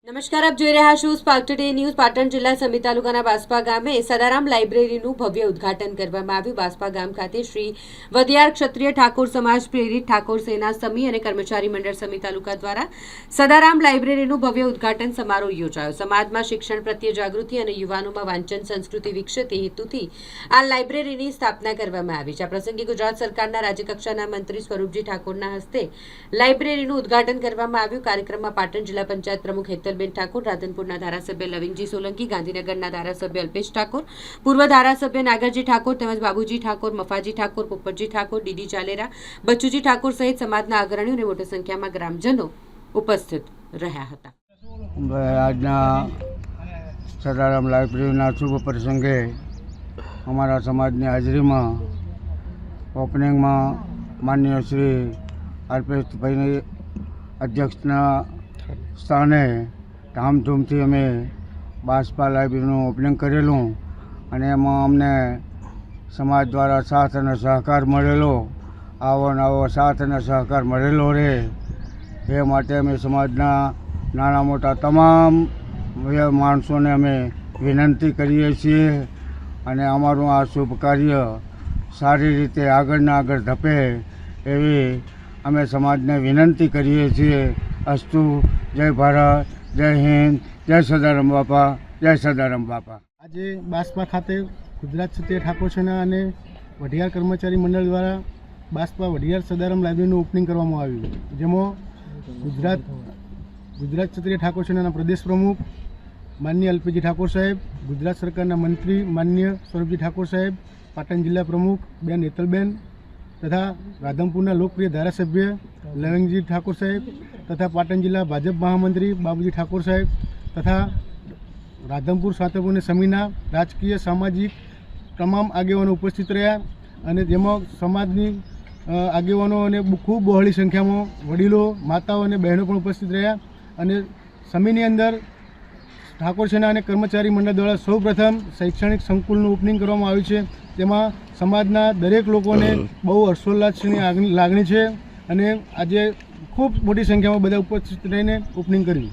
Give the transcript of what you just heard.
નમસ્કાર, આપ જોઈ રહ્યા છો સ્પાર્ક ટુડે ન્યૂઝ। પાટણ જિલ્લા સમી તાલુકાના બાસ્પા ગામે સદારામ લાઇબ્રેરીનું ભવ્ય ઉદ્ઘાટન કરવામાં આવ્યું। બાસ્પા ગામ ખાતે શ્રી વધિયાર ક્ષત્રિય ઠાકોર સમાજ પ્રેરિત ઠાકોર સેના સમી અને કર્મચારી મંડળ સમી તાલુકા દ્વારા સદારામ લાઇબ્રેરીનું ભવ્ય ઉદ્ઘાટન સમારોહ યોજાયો। સમાજમાં શિક્ષણ પ્રત્યે જાગૃતિ અને યુવાનોમાં વાંચન સંસ્કૃતિ વિકસે તે હેતુથી આ લાઇબ્રેરીની સ્થાપના કરવામાં આવી છે। આ પ્રસંગે ગુજરાત સરકારના રાજ્યકક્ષાના મંત્રી સ્વરૂપજી ઠાકોરના હસ્તે લાઇબ્રેરીનું ઉદ્ઘાટન કરવામાં આવ્યું। કાર્યક્રમમાં પાટણ જિલ્લા પંચાયત પ્રમુખ બેન ઠાકોર, રાધનપુરના ધારાસભ્ય લવિંગજી સોલંકી, ગાંધીનગરના ધારાસભ્ય અલ્પેશ ઠાકોર, પૂર્વ ધારાસભ્ય નાગરજી ઠાકોર તેમજ બાબુજી ઠાકોર, મફાજી ઠાકોર, પોપટજી ઠાકોર, ડીડી ચાલેરા, બચ્ચુજી ઠાકોર સહિત સમાજના અગ્રણીઓ અને મોટી સંખ્યામાં ગ્રામજનો ઉપસ્થિત રહ્યા હતા। આજના સદારામ લાઇબ્રેરીના શુભ પ્રસંગે અમારા સમાજની હાજરીમાં ઓપનિંગમાં માનનીય શ્રી અલ્પેશભાઈની અધ્યક્ષના સ્થાને ધામધૂમથી અમે બાસ્પા લાઇબ્રેરીનું ઓપનિંગ કરેલું અને એમાં અમને સમાજ દ્વારા સાથ અને સહકાર મળેલો, આવો ને આવો સાથ અને સહકાર મળેલો રહે એ માટે અમે સમાજના નાના મોટા તમામ માણસોને અમે વિનંતી કરીએ છીએ અને અમારું આ શુભ કાર્ય સારી રીતે આગળને આગળ ધપે એવી અમે સમાજને વિનંતી કરીએ છીએ। અસ્તુ। જય ભારત, જય હિન્દ, જય સદારામ બાપા, જય સદારામ બાપા। આજે બાસ્પા ખાતે ગુજરાત ક્ષત્રિય ઠાકોર સેના અને વઢિયાર કર્મચારી મંડળ દ્વારા બાસ્પા વઢિયાર સદારામ લાઇબ્રેરીનું ઓપનિંગ કરવામાં આવ્યું, જેમાં ગુજરાત ક્ષત્રિય ઠાકોર સેનાના પ્રદેશ પ્રમુખ માનનીય અલ્પેશજી ઠાકોર સાહેબ, ગુજરાત સરકારના મંત્રી માનનીય સ્વરૂપજી ઠાકોર સાહેબ, પાટણ જિલ્લા પ્રમુખ બેન હેતલબેન તથા રાધનપુરના લોકપ્રિય ધારાસભ્ય લવિંગજી ઠાકોર સાહેબ તથા પાટણ જિલ્લા ભાજપ મહામંત્રી બાબુજી ઠાકોર સાહેબ તથા રાધનપુર સાતરપુર સમીના રાજકીય સામાજિક તમામ આગેવાનો ઉપસ્થિત રહ્યા અને જેમાં સમાજની આગેવાનો અને ખૂબ બહોળી સંખ્યામાં વડીલો, માતાઓ અને બહેનો પણ ઉપસ્થિત રહ્યા અને સમીની અંદર ઠાકોર સેના અને કર્મચારી મંડળ દ્વારા સૌપ્રથમ શૈક્ષણિક સંકુલનું ઓપનિંગ કરવામાં આવ્યું છે। તેમાં સમાજના દરેક લોકોને બહુ હર્ષોલ્લાસની લાગણી છે અને આજે ખૂબ મોટી સંખ્યામાં બધા ઉપસ્થિત રહીને ઓપનિંગ કર્યું।